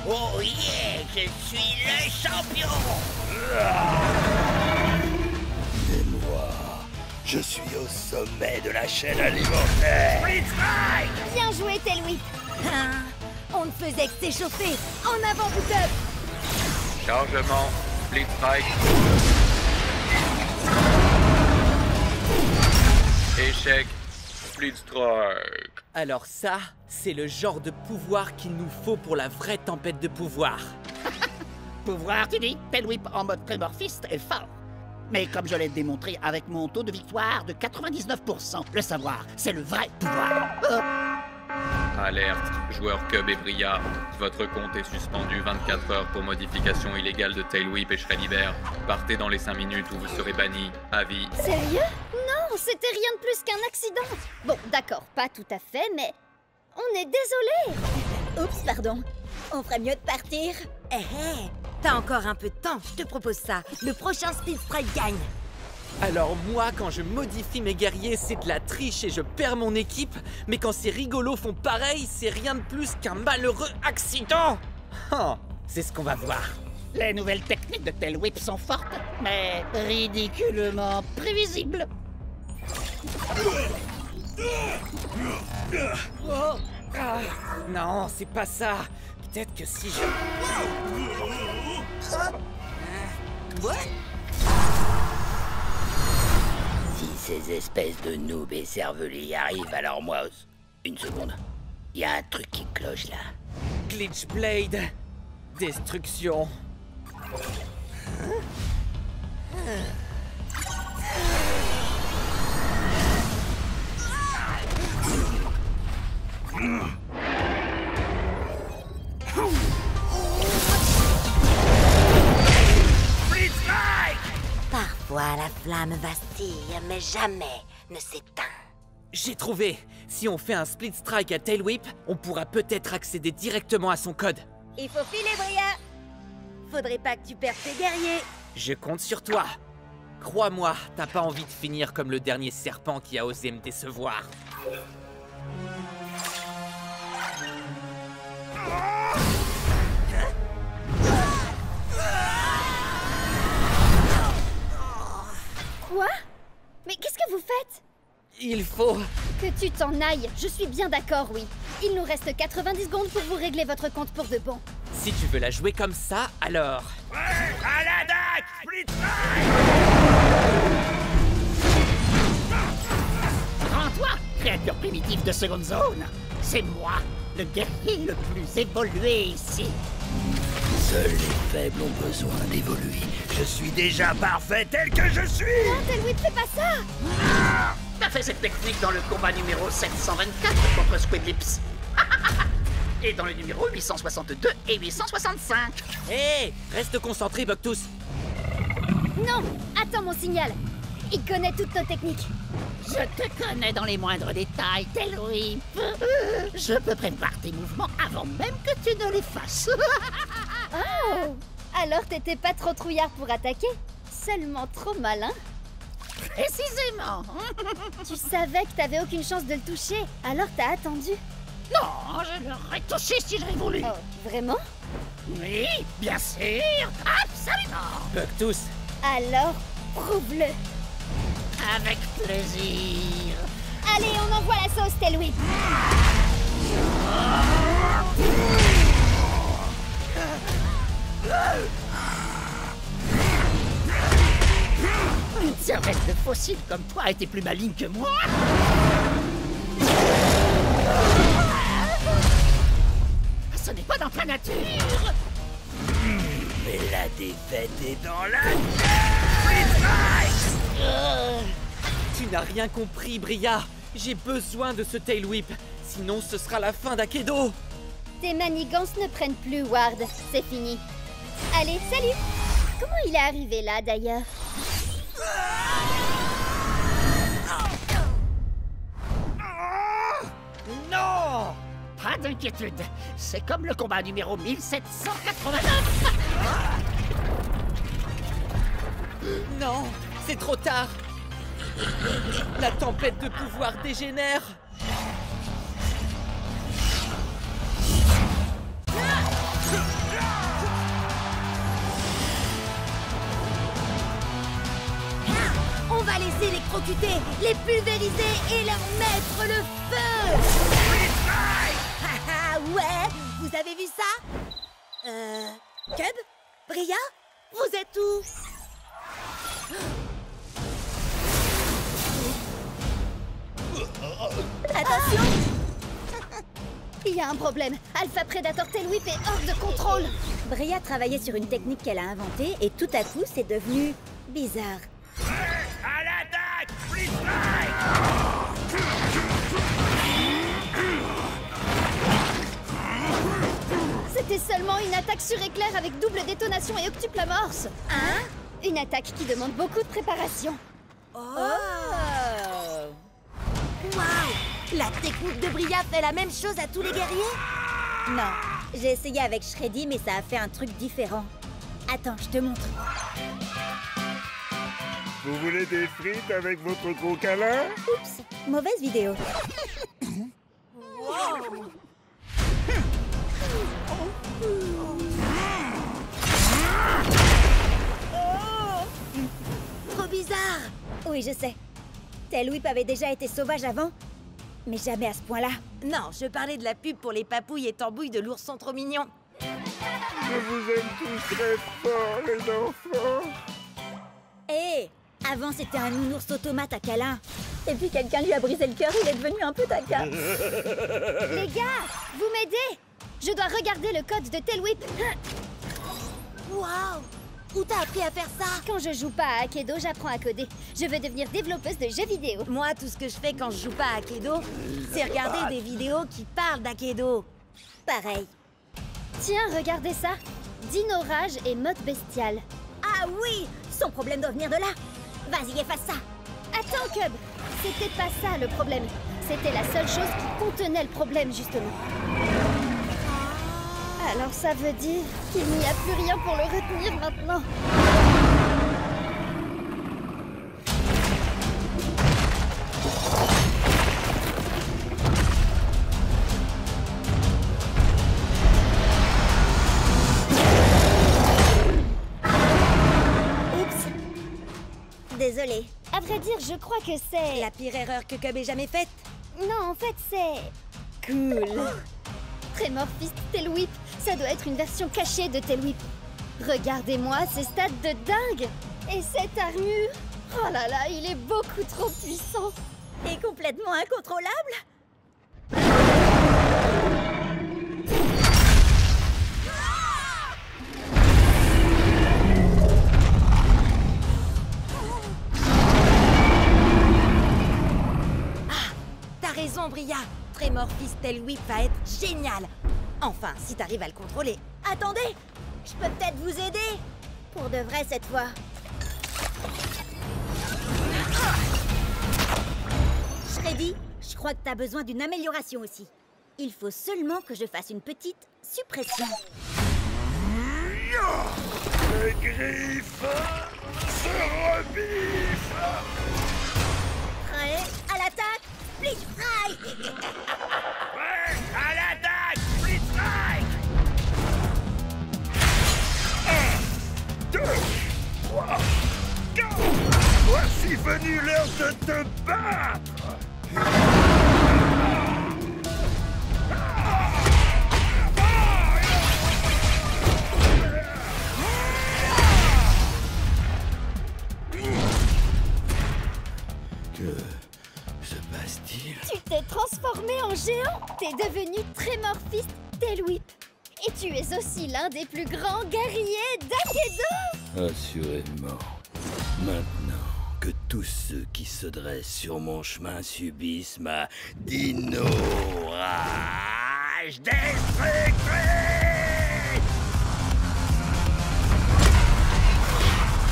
Oh yeah, je suis le champion. Et moi, je suis au sommet de la chaîne alimentaire. Split Strike. Bien joué, Tailwhip. Hein, on ne faisait que s'échauffer. En avant, Boot-Up. Chargement, Split Strike. Échec, Split Strike. Alors ça, c'est le genre de pouvoir qu'il nous faut pour la vraie tempête de pouvoir. Pouvoir, tu dis? Tailwhip en mode prémorphiste est fort. Mais comme je l'ai démontré avec mon taux de victoire de 99%, le savoir, c'est le vrai pouvoir. Alerte, joueur Cub et Bria. Votre compte est suspendu 24 heures pour modification illégale de Tailwhip et Shreddiver. Partez dans les 5 minutes où vous serez banni. Avis. Sérieux? Non, c'était rien de plus qu'un accident. Bon, d'accord, pas tout à fait, mais on est désolé. Oups, pardon. On ferait mieux de partir. Hé hé, t'as encore un peu de temps, je te propose ça. Le prochain Split Strike gagne. Alors moi, quand je modifie mes guerriers, c'est de la triche et je perds mon équipe. Mais quand ces rigolos font pareil, c'est rien de plus qu'un malheureux accident. Oh, c'est ce qu'on va voir. Les nouvelles techniques de Tailwhip sont fortes, mais ridiculement prévisibles. Oh, ah, non, c'est pas ça. Peut-être que si je... Si ces espèces de noobs et cervelés y arrivent, alors moi... Une seconde. Il y a un truc qui cloche là. Glitch Blade. Destruction. Split Strike. Parfois la flamme vacille, mais jamais ne s'éteint. J'ai trouvé. Si on fait un Split Strike à Tailwhip, on pourra peut-être accéder directement à son code. Il faut filer, Bria. Faudrait pas que tu perdes tes guerriers. Je compte sur toi. Crois-moi, t'as pas envie de finir comme le dernier serpent qui a osé me décevoir. Quoi? Mais qu'est-ce que vous faites? Il faut... Que tu t'en ailles, je suis bien d'accord, oui. Il nous reste 90 secondes pour vous régler votre compte pour de bon. Si tu veux la jouer comme ça, alors... À la DAC! Split Strike! Rends-toi, créature primitive de seconde zone. C'est moi, le guerrier le plus évolué ici. Seuls les faibles ont besoin d'évoluer. Je suis déjà parfait tel que je suis. Non, Tailwhip, fais pas ça! T'as fait cette technique dans le combat numéro 724 contre Squidlips. Et dans le numéro 862 et 865. Hé, reste concentré, Bucktooth. Non! Attends mon signal! Il connaît toutes nos techniques. Je te connais dans les moindres détails, Tailwhip. Je peux prévoir tes mouvements avant même que tu ne les fasses. Oh! Alors t'étais pas trop trouillard pour attaquer? Seulement trop malin? Précisément. Tu savais que t'avais aucune chance de le toucher, alors t'as attendu. Non, je l'aurais touché si j'avais voulu. Oh, vraiment? Oui, bien sûr. Absolument. Bucktooth. Alors, prouve-le. Avec plaisir. Allez, on envoie la sauce, Tailwhip. Une cervelle de fossile comme toi était plus maligne que moi. Ce n'est pas dans ta nature. Mais la défaite est dans la... Tu n'as rien compris, Bria. J'ai besoin de ce Tailwhip. Sinon, ce sera la fin d'Akedo. Tes manigances ne prennent plus, Ward. C'est fini. Allez, salut! Comment il est arrivé là, d'ailleurs? Non! Pas d'inquiétude. C'est comme le combat numéro 1789. Non, c'est trop tard. La tempête de pouvoir dégénère. Ah! électrocuter, les pulvériser et leur mettre le feu. Haha, ouais, vous avez vu ça? Cub? Bria? Vous êtes où? Attention! Il y a un problème. Alpha Predator Tailwhip est hors de contrôle. Bria travaillait sur une technique qu'elle a inventée et tout à coup, c'est devenu bizarre. À l'attaque! Freeze C'était seulement une attaque sur éclair avec double détonation et octuple amorce. Hein? Une attaque qui demande beaucoup de préparation. Oh! Waouh! La technique de Bria fait la même chose à tous les guerriers? Non, j'ai essayé avec Shreddy, mais ça a fait un truc différent. Attends, je te montre. Vous voulez des frites avec votre gros câlin? Oups, mauvaise vidéo. Wow! Trop bizarre! Oui, je sais. Tailwhip avait déjà été sauvage avant, mais jamais à ce point-là. Non, je parlais de la pub pour les papouilles et tambouilles de l'ourson trop mignon. Je vous aime tous très fort, les enfants. Hé, avant c'était un nounours automate à câlin. Et puis quelqu'un lui a brisé le cœur, il est devenu un peu taquin. Les gars, vous m'aidez? Je dois regarder le code de Tailwhip. Waouh! Où t'as appris à faire ça? Quand je joue pas à Akedo, j'apprends à coder. Je veux devenir développeuse de jeux vidéo. Moi, tout ce que je fais quand je joue pas à Akedo, c'est regarder des vidéos qui parlent d'Akedo. Pareil. Tiens, regardez ça. Dino Rage et mode bestial. Ah oui! Son problème doit venir de là. Vas-y, efface ça. Attends, Cub. C'était pas ça le problème. C'était la seule chose qui contenait le problème, justement. Alors ça veut dire qu'il n'y a plus rien pour le retenir maintenant. Oups. Désolée. À vrai dire, je crois que c'est... La pire erreur que Cub ait jamais faite? Non, en fait, c'est... cool. Tremorfist Tailwhip, ça doit être une version cachée de Tailwhip. Regardez-moi ces stats de dingue. Et cette armure, oh là là, il est beaucoup trop puissant. Et complètement incontrôlable. T'as raison, Bria. Tremorfist Tailwhip va être génial. Enfin, si t'arrives à le contrôler. Attendez, je peux peut-être vous aider. Pour de vrai cette fois. Shreddy, je crois que t'as besoin d'une amélioration aussi. Il faut seulement que je fasse une petite suppression. Les griffes se rebiffent. Prêt à l'attaque, Split Strike. Ouais, à l'attaque! Split Strike! 1, 2, 3, 4. Voici venu l'heure de te battre. Que se passe-t-il? Tu t'es transformé en géant. T'es devenu Tremorfist Tailwhip. Et tu es aussi l'un des plus grands guerriers d'Akedo. Assurément. Maintenant que tous ceux qui se dressent sur mon chemin subissent ma Dino Rage destructrice!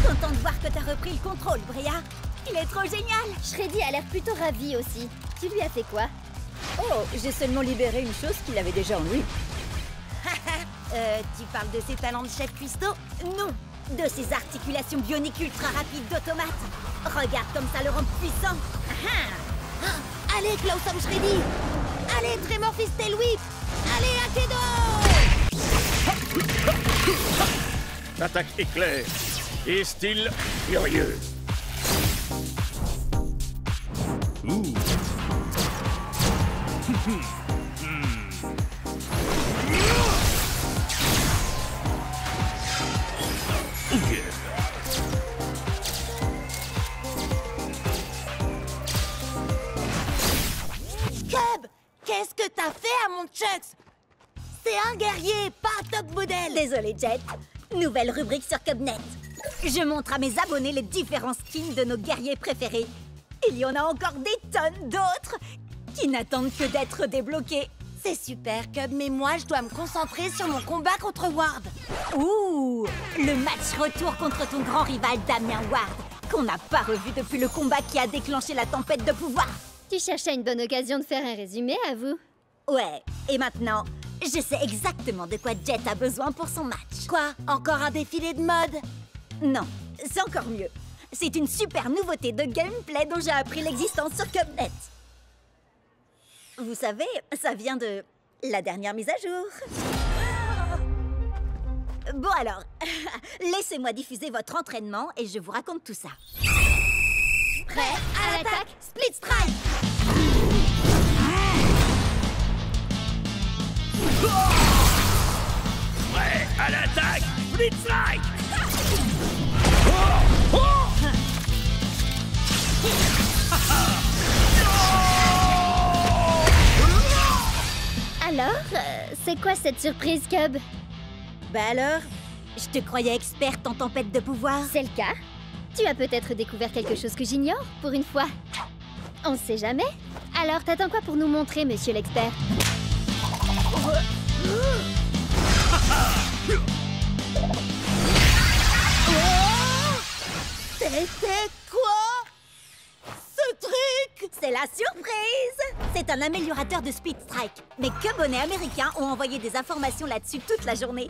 Content de voir que t'as repris le contrôle, Bria. Il est trop génial. Shreddy a l'air plutôt ravi aussi. Tu lui as fait quoi? Oh, j'ai seulement libéré une chose qu'il avait déjà en lui. Tu parles de ses talents de chef cuistot? Non, de ses articulations bioniques ultra rapides d'automate. Regarde comme ça le rend puissant. Allez, Klausam Shreddy! Allez, Tremorfist Tailwhip! Allez, Akedo! Attaque éclair et style furieux. Cub, qu'est-ce que t'as fait à mon Chucks? C'est un guerrier, pas un top modèle. Désolé, Jet. Nouvelle rubrique sur Cubnet. Je montre à mes abonnés les différents skins de nos guerriers préférés. Il y en a encore des tonnes d'autres qui n'attendent que d'être débloqués. C'est super, Cub, mais moi, je dois me concentrer sur mon combat contre Ward. Ouh, le match retour contre ton grand rival Damien Ward, qu'on n'a pas revu depuis le combat qui a déclenché la tempête de pouvoir. Tu cherchais une bonne occasion de faire un résumé, à vous? Ouais, et maintenant, je sais exactement de quoi Jet a besoin pour son match. Quoi? Encore un défilé de mode? Non, c'est encore mieux. C'est une super nouveauté de gameplay dont j'ai appris l'existence sur Cubnet. Vous savez, ça vient de la dernière mise à jour. Bon alors, laissez-moi diffuser votre entraînement et je vous raconte tout ça. Prêt à l'attaque, Split Strike! Prêt à l'attaque, Split Strike. Alors, c'est quoi cette surprise, Cub? Bah alors, je te croyais experte en tempête de pouvoir. C'est le cas? Tu as peut-être découvert quelque chose que j'ignore, pour une fois. On sait jamais. Alors, t'attends quoi pour nous montrer, monsieur l'expert? C'était quoi ce truc? C'est la surprise! C'est un améliorateur de Split Strike. Mes Cubonnets américains ont envoyé des informations là-dessus toute la journée.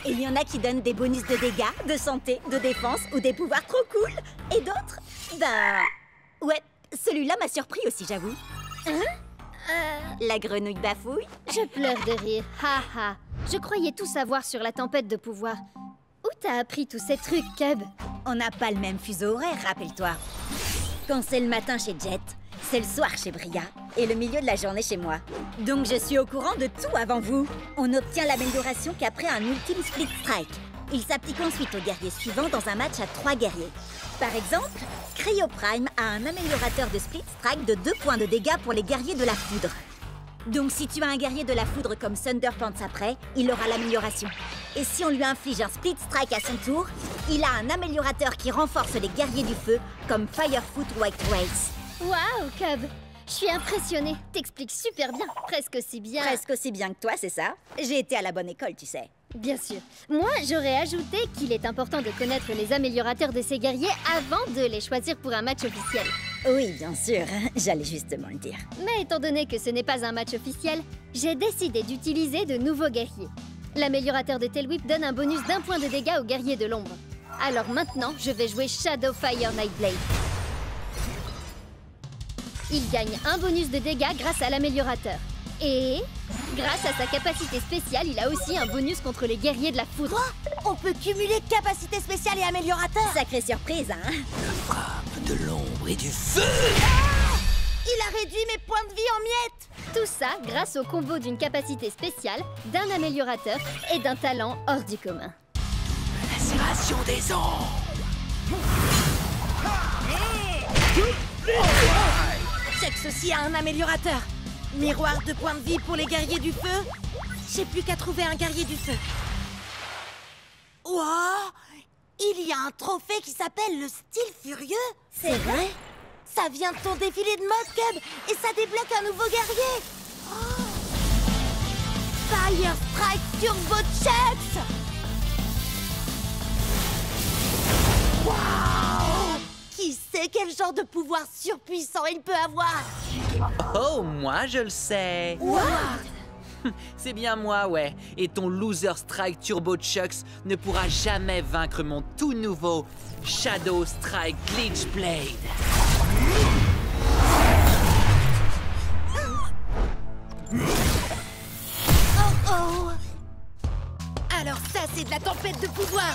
Et il y en a qui donnent des bonus de dégâts, de santé, de défense ou des pouvoirs trop cool. Et d'autres, ben... Ouais, celui-là m'a surpris aussi, j'avoue. Hein? La grenouille bafouille. Je pleure de rire. Ha ha. Je croyais tout savoir sur la tempête de pouvoir. Où t'as appris tous ces trucs, Cub? On n'a pas le même fuseau horaire, rappelle-toi. Quand c'est le matin chez Jet, c'est le soir chez Bria et le milieu de la journée chez moi. Donc je suis au courant de tout avant vous. On obtient l'amélioration qu'après un ultime Split Strike. Il s'applique ensuite aux guerriers suivants dans un match à 3 guerriers. Par exemple, Cryo Prime a un améliorateur de Split Strike de 2 points de dégâts pour les guerriers de la foudre. Donc si tu as un guerrier de la foudre comme Thunderpants après, il aura l'amélioration. Et si on lui inflige un Split Strike à son tour, il a un améliorateur qui renforce les guerriers du feu comme Firefoot White Race. Waouh, Cub! Je suis impressionnée. T'expliques super bien. Presque aussi bien. Presque aussi bien que toi, c'est ça? J'ai été à la bonne école, tu sais. Bien sûr. Moi, j'aurais ajouté qu'il est important de connaître les améliorateurs de ces guerriers avant de les choisir pour un match officiel. Oui, bien sûr. J'allais justement le dire. Mais étant donné que ce n'est pas un match officiel, j'ai décidé d'utiliser de nouveaux guerriers. L'améliorateur de Tail Whip donne un bonus d'1 point de dégâts aux guerriers de l'ombre. Alors maintenant, je vais jouer Shadow Fire Nightblade. Il gagne un bonus de dégâts grâce à l'améliorateur. Et grâce à sa capacité spéciale, il a aussi un bonus contre les guerriers de la foudre. Quoi? On peut cumuler capacité spéciale et améliorateur? Sacrée surprise, hein? Frappe de l'ombre et du feu. Il a réduit mes points de vie en miettes! Tout ça grâce au combo d'une capacité spéciale, d'un améliorateur et d'un talent hors du commun. Lacération des ombres. Check ceci a un améliorateur. Miroir de points de vie pour les guerriers du feu. J'ai plus qu'à trouver un guerrier du feu. Wow! Il y a un trophée qui s'appelle le style furieux. C'est vrai? Ça vient de ton défilé de mode, Cub, et ça débloque un nouveau guerrier. Oh. Fire Strike Turbo Chucks. Waouh! Qui sait quel genre de pouvoir surpuissant il peut avoir? Oh, moi je le sais. What? C'est bien moi, ouais. Et ton Loser Strike Turbo Chucks ne pourra jamais vaincre mon tout nouveau Shadow Strike Glitch Blade. Oh oh! Alors ça, c'est de la tempête de pouvoir.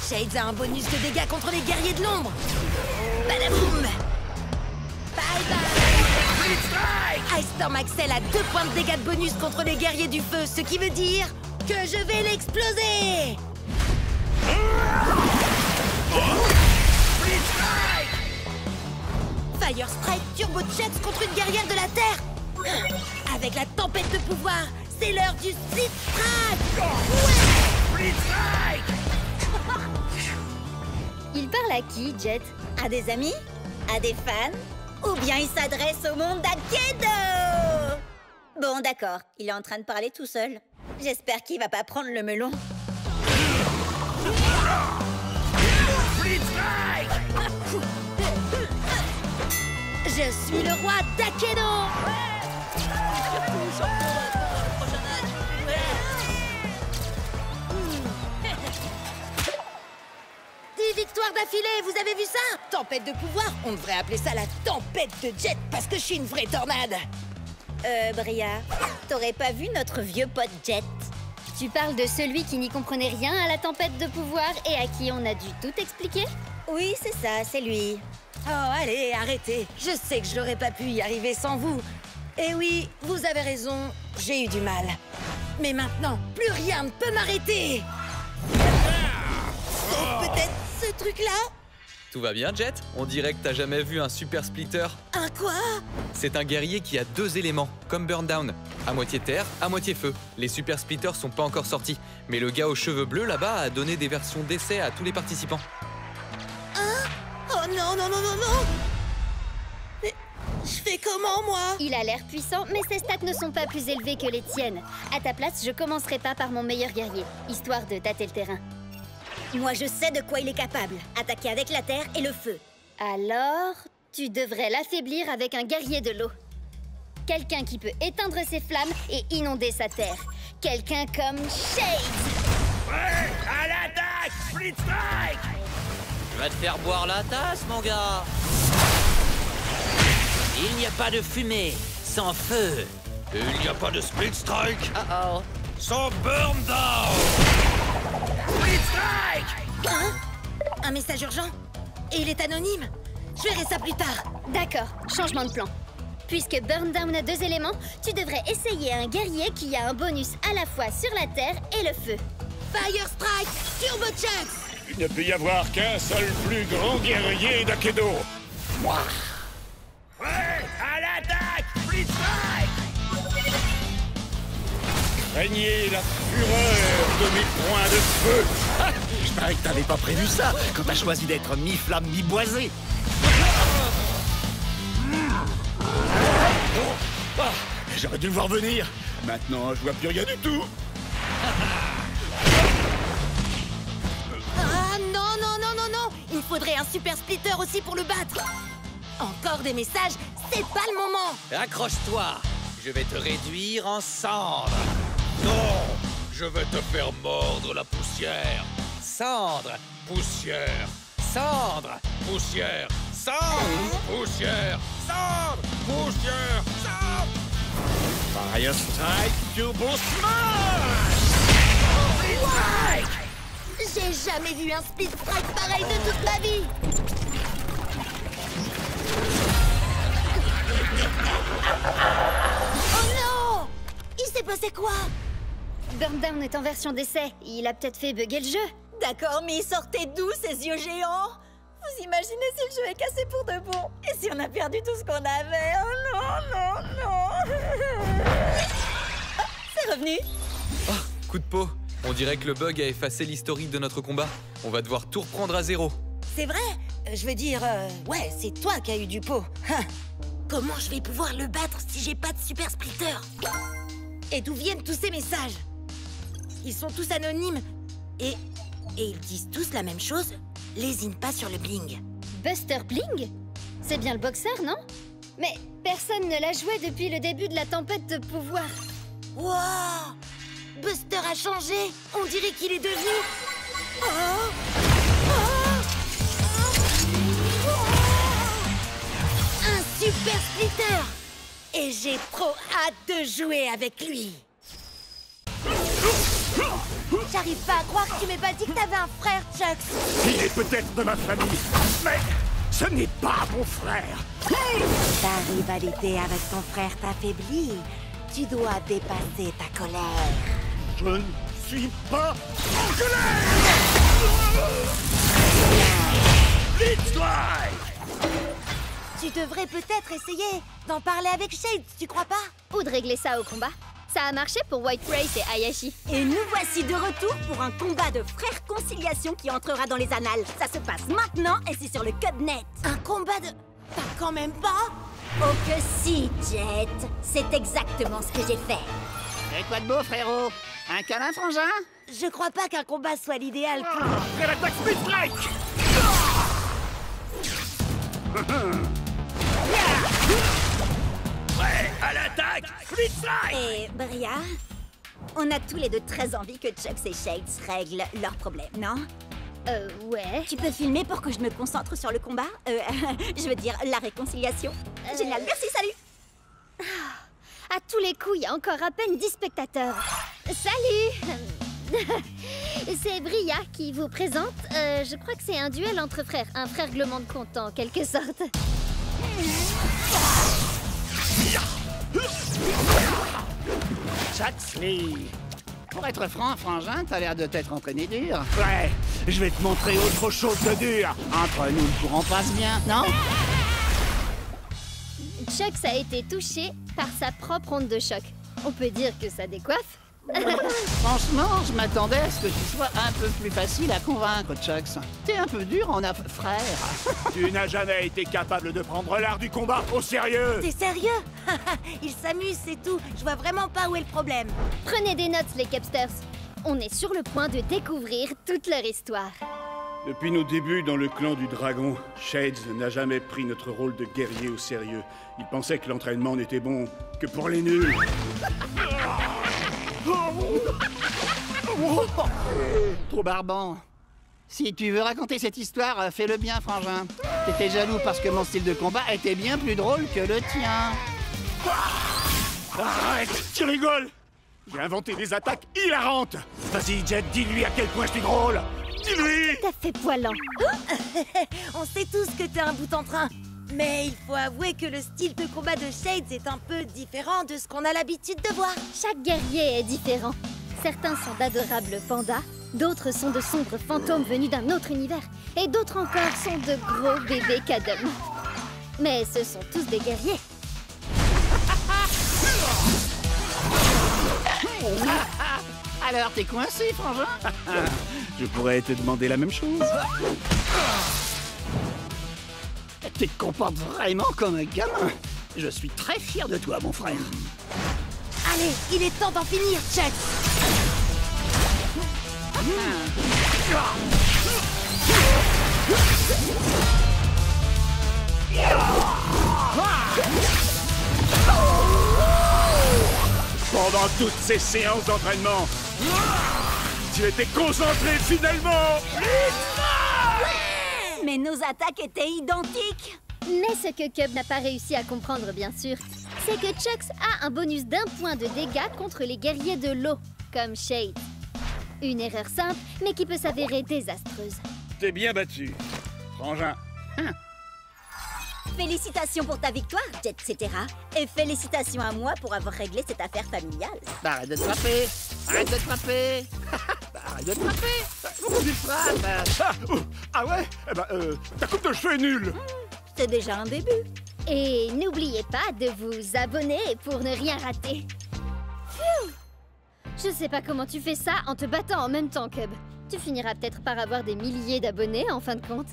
Shades a un bonus de dégâts contre les guerriers de l'ombre. Badaboum! Bye bye. Ice Storm Axel a 2 points de dégâts de bonus contre les guerriers du feu, ce qui veut dire que je vais l'exploser. Fire Strike Turbo Chucks contre une guerrière de la Terre. Avec la tempête de pouvoir, c'est l'heure du Split Strike. Ouais. Il parle à qui, Jet? À des amis? À des fans? Ou bien il s'adresse au monde d'Akedo? Bon, d'accord, il est en train de parler tout seul. J'espère qu'il va pas prendre le melon. Je suis le roi d'Akedo. 10 victoires d'affilée, vous avez vu ça? Tempête de pouvoir, on devrait appeler ça la tempête de Jet parce que je suis une vraie tornade. Bria, t'aurais pas vu notre vieux pote Jet? Tu parles de celui qui n'y comprenait rien à la tempête de pouvoir et à qui on a dû tout expliquer? Oui, c'est ça, c'est lui. Oh, allez, arrêtez. Je sais que je n'aurais pas pu y arriver sans vous. Et oui, vous avez raison, j'ai eu du mal. Mais maintenant, plus rien ne peut m'arrêter. C'est peut-être ce truc-là? Tout va bien, Jet? On dirait que t'as jamais vu un super splitter. Un quoi? C'est un guerrier qui a 2 éléments, comme Burn Down. À moitié terre, à moitié feu. Les super splitters sont pas encore sortis. Mais le gars aux cheveux bleus, là-bas, a donné des versions d'essai à tous les participants. Hein? Oh non, non, non, non, non! Mais je fais comment, moi? Il a l'air puissant, mais ses stats ne sont pas plus élevés que les tiennes. À ta place, je commencerai pas par mon meilleur guerrier, histoire de tâter le terrain. Moi, je sais de quoi il est capable. Attaquer avec la terre et le feu. Alors, tu devrais l'affaiblir avec un guerrier de l'eau. Quelqu'un qui peut éteindre ses flammes et inonder sa terre. Quelqu'un comme Shades. Ouais, à l'attaque! Split Strike! Tu vas te faire boire la tasse, mon gars. Il n'y a pas de fumée sans feu. Et il n'y a pas de Split Strike Oh-oh. sans Burn Down! Split Strike! Hein? Un message urgent? Et il est anonyme? Je verrai ça plus tard. D'accord, changement de plan. Puisque Burn Down a 2 éléments, tu devrais essayer un guerrier qui a un bonus à la fois sur la terre et le feu. Fire Strike Turbo Chucks! Il ne peut y avoir qu'un seul plus grand guerrier d'Akedo. Moi. Ouais, à l'attaque! Split Strike! Craignez la fureur de mes points de feu. Ah, je parie que t'avais pas prévu ça quand t'as choisi d'être mi-flamme, mi-boisé. Ah, j'aurais dû le voir venir. Maintenant, je vois plus rien du tout. Ah non, non, non, non, non! Il faudrait un super splitter aussi pour le battre. Encore des messages, c'est pas le moment. Accroche-toi. Je vais te réduire en cendres. Non, je vais te faire mordre la poussière. Cendres, Poussière, cendres. poussière, cendre, poussière, cendre, poussière, cendre. Fire Strike Turbo Smash! Split Strike! J'ai jamais vu un speed strike pareil de toute ma vie. Oh non! Il s'est passé quoi? Burn Down est en version d'essai. Il a peut-être fait bugger le jeu. D'accord, mais il sortait d'où ces yeux géants? Vous imaginez si le jeu est cassé pour de bon? Et si on a perdu tout ce qu'on avait? Oh non, non, non! Ah, c'est revenu! Oh, coup de peau. On dirait que le bug a effacé l'historique de notre combat. On va devoir tout reprendre à zéro. C'est vrai? Je veux dire, ouais, c'est toi qui as eu du pot. Hein. Comment je vais pouvoir le battre si j'ai pas de super splitter? Et d'où viennent tous ces messages? Ils sont tous anonymes. Et ils disent tous la même chose. Lésine pas sur le bling. Buster Bling? C'est bien le boxeur, non? Mais personne ne l'a joué depuis le début de la tempête de pouvoir. Wow! Buster a changé. On dirait qu'il est devenu... Oh! Un super splitter! Et j'ai trop hâte de jouer avec lui. J'arrive pas à croire que tu m'aies pas dit que t'avais un frère, Chucks. Il est peut-être de ma famille, mais Ce n'est pas mon frère. Ta rivalité avec ton frère t'affaiblit. Tu dois dépasser ta colère. Je ne suis pas en colère. Blitzlight! Tu devrais peut-être essayer d'en parler avec Shades, tu crois pas? Ou de régler ça au combat. Ça a marché pour White Race et Hayashi. Et nous voici de retour pour un combat de frères conciliation qui entrera dans les annales. Ça se passe maintenant et c'est sur le Cubnet. Un combat de... T'as quand même pas? Oh que si, Jet. C'est exactement ce que j'ai fait. Et quoi de beau, frérot? Un câlin, frangin? Je crois pas qu'un combat soit l'idéal pour... Après l'attaque Blitzlight! Prêt à l'attaque Blitzlight! Et Bria, on a tous les deux très envie que Chucks et Shades règlent leurs problèmes, non? Ouais. Tu peux filmer pour que je me concentre sur le combat? Je veux dire, la réconciliation. Génial, merci, salut! À tous les coups, il y a encore à peine 10 spectateurs. Salut! C'est Bria qui vous présente. Je crois que c'est un duel entre frères. Un frère-glement de compte, en quelque sorte. Chaxley. Pour être franc, frangin, t'as l'air de t'être entraîné dur. Ouais, je vais te montrer autre chose de dur. Entre nous, le courant passe bien, non? Chucks a été touché par sa propre onde de choc. On peut dire que ça décoiffe. Franchement, je m'attendais à ce que tu sois un peu plus facile à convaincre, Chucks. T'es un peu dur en frère. Tu n'as jamais été capable de prendre l'art du combat au sérieux. T'es sérieux? Il s'amuse, c'est tout. Je vois vraiment pas où est le problème. Prenez des notes, les Cubsters. On est sur le point de découvrir toute leur histoire. Depuis nos débuts dans le clan du dragon, Shades n'a jamais pris notre rôle de guerrier au sérieux. Il pensait que l'entraînement n'était bon que pour les nuls. Trop barbant. Si tu veux raconter cette histoire, fais-le bien, frangin. T'étais jaloux parce que mon style de combat était bien plus drôle que le tien. Arrête, tu rigoles. J'ai inventé des attaques hilarantes. Vas-y, Jet, dis-lui à quel point je suis drôle. Dis-lui. T'as fait poilant. On sait tous que t'es un bout en train. Mais il faut avouer que le style de combat de Shades est un peu différent de ce qu'on a l'habitude de voir. Chaque guerrier est différent. Certains sont d'adorables pandas, d'autres sont de sombres fantômes venus d'un autre univers, et d'autres encore sont de gros bébés cadom. Mais ce sont tous des guerriers. Alors, t'es coincé, frangin? Je pourrais te demander la même chose. Tu te comportes vraiment comme un gamin. Je suis très fier de toi, mon frère. Allez, il est temps d'en finir, Chuck. Pendant toutes ces séances d'entraînement, tu étais concentré finalement. Mais nos attaques étaient identiques. Mais ce que Cub n'a pas réussi à comprendre, bien sûr, c'est que Chucks a un bonus d'1 point de dégâts contre les guerriers de l'eau, comme Shade. Une erreur simple, mais qui peut s'avérer désastreuse. T'es bien battu, frangin. Félicitations pour ta victoire, Jet Cetera. Et félicitations à moi pour avoir réglé cette affaire familiale. Bah, arrête de te frapper. Arrête de te frapper. Arrête de te frapper. Pourquoi tu te frappes? Ah ouais? Eh ben, ta coupe de cheveux est nulle. C'est déjà un début. Et n'oubliez pas de vous abonner pour ne rien rater. Phew! Je sais pas comment tu fais ça en te battant en même temps, Cub. Tu finiras peut-être par avoir des milliers d'abonnés en fin de compte.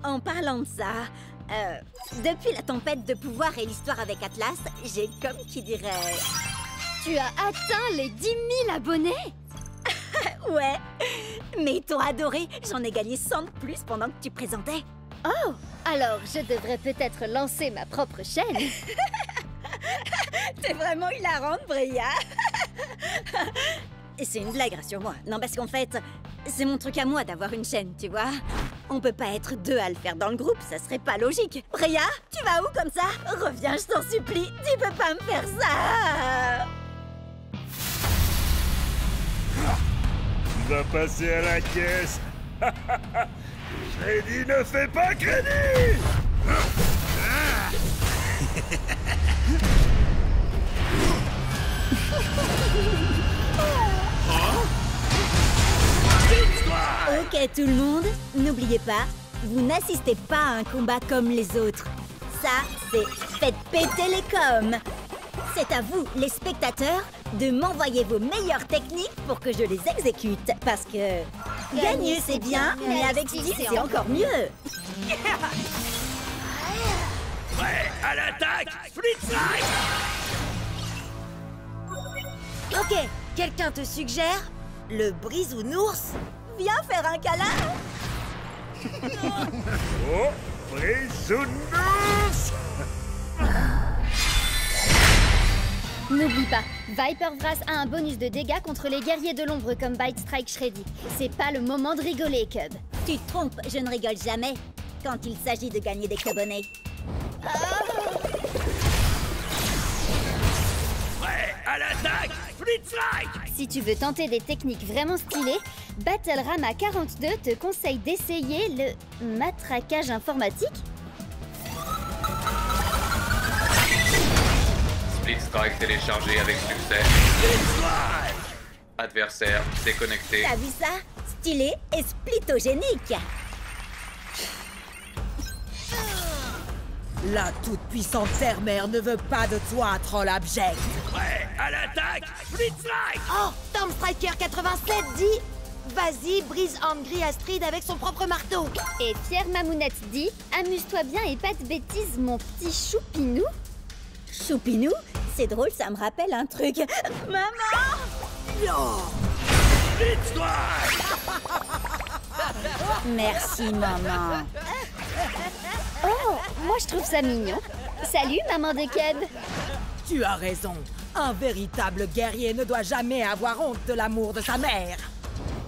En parlant de ça, depuis la tempête de pouvoir et l'histoire avec Atlas, j'ai comme qui dirait... Tu as atteint les 10 000 abonnés? Ouais, mais ils t'ont adoré. J'en ai gagné 100 de plus pendant que tu présentais. Oh, alors je devrais peut-être lancer ma propre chaîne. T'es vraiment hilarante, Bria. Et c'est une blague, rassure-moi. Non, parce qu'en fait, c'est mon truc à moi d'avoir une chaîne, tu vois. On peut pas être deux à le faire dans le groupe, ça serait pas logique. Bria, tu vas où comme ça? Reviens, je t'en supplie, tu peux pas me faire ça. Tu vas passer à la caisse. Shreddy ne fait pas crédit! Ok tout le monde, n'oubliez pas, vous n'assistez pas à un combat comme les autres. Ça, c'est faites péter les coms. C'est à vous, les spectateurs, de m'envoyer vos meilleures techniques pour que je les exécute. Parce que gagner c'est bien, mais avec style c'est encore mieux. Prêt à l'attaque! Split Strike! Ok, quelqu'un te suggère le brisounours? Viens faire un câlin. Oh, brisounours! N'oublie pas, Viper Vrass a un bonus de dégâts contre les guerriers de l'ombre comme Bite Strike Shreddy. C'est pas le moment de rigoler, Cub. Tu te trompes, je ne rigole jamais quand il s'agit de gagner des cubonnets. Prêt à l'attaque! Split Strike! Si tu veux tenter des techniques vraiment stylées, Battle-Rama 42 te conseille d'essayer le matraquage informatique. Split Strike téléchargé avec succès. Adversaire déconnecté. T'as vu ça? Stylé et splitogénique. La toute-puissante Terre-Mère ne veut pas de toi, troll abject. Prêt à l'attaque! Split Strike! Oh, Stormstriker 87 dit « Vas-y, brise Angry Astrid avec son propre marteau !» Et Pierre Mamounette dit « Amuse-toi bien et pas de bêtises, mon petit choupinou !» Choupinou? C'est drôle, ça me rappelle un truc. Maman! Yo! Split Strike! Merci, maman. Oh, moi je trouve ça mignon. Salut, maman de Cub. Tu as raison. Un véritable guerrier ne doit jamais avoir honte de l'amour de sa mère.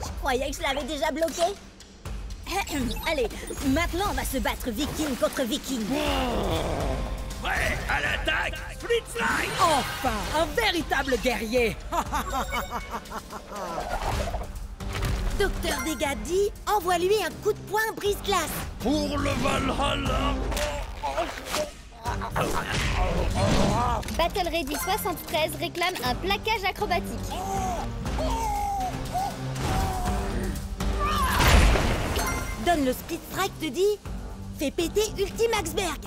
Je croyais que je l'avais déjà bloqué. Allez, maintenant on va se battre viking contre viking. Prêt à l'attaque! Split Strike! Enfin, un véritable guerrier. Docteur Dégâts dit « Envoie-lui un coup de poing brise-glace !» Pour le Valhalla! Battle Ready 73 réclame un plaquage acrobatique. Donne le Split Strike te dit « Fais péter Ultimaxberg !»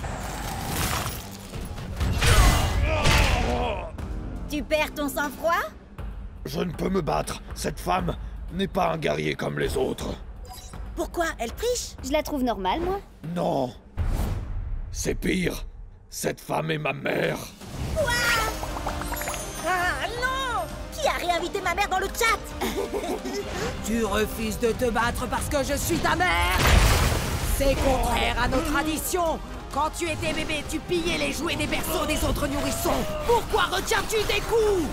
Tu perds ton sang-froid? Je ne peux me battre. Cette femme n'est pas un guerrier comme les autres. Pourquoi? Elle triche? Je la trouve normale, moi. Non. C'est pire. Cette femme est ma mère. Quoi? Ah non! Qui a réinvité ma mère dans le chat? Tu refuses de te battre parce que je suis ta mère? C'est contraire à nos traditions. Quand tu étais bébé, tu pillais les jouets des berceaux des autres nourrissons. Pourquoi retiens-tu des coups?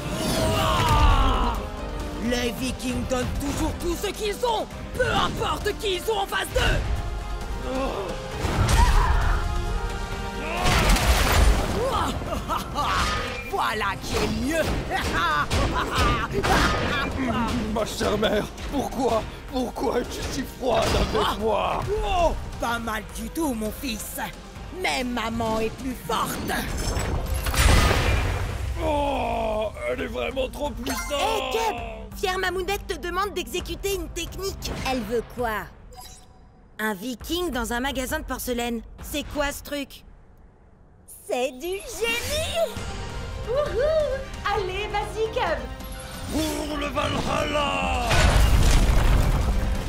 Les Vikings donnent toujours tout ce qu'ils ont, peu importe qui ils ont en face d'eux. Voilà qui est mieux. Ma chère mère, pourquoi es-tu si froide avec moi? Oh, pas mal du tout, mon fils. Mais maman est plus forte. Oh, elle est vraiment trop puissante. Hé, Cub! Pierre Mamounette te demande d'exécuter une technique. Elle veut quoi? Un viking dans un magasin de porcelaine. C'est quoi ce truc? C'est du génie! Wouhou! Allez, vas-y, Cub! Pour le Valhalla!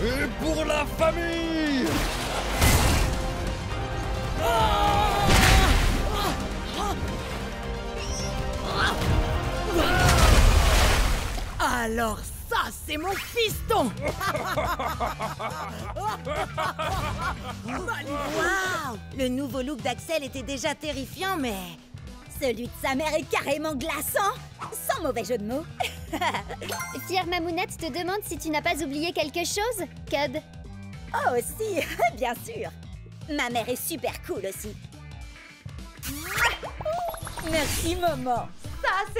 Et pour la famille! Alors ça, c'est mon fiston. Waouh! Le nouveau look d'Axel était déjà terrifiant, mais... Celui de sa mère est carrément glaçant, sans mauvais jeu de mots. Fière Mamounette te demande si tu n'as pas oublié quelque chose, Cub. Oh, si, bien sûr. Ma mère est super cool aussi. Merci, maman. Ça, c'est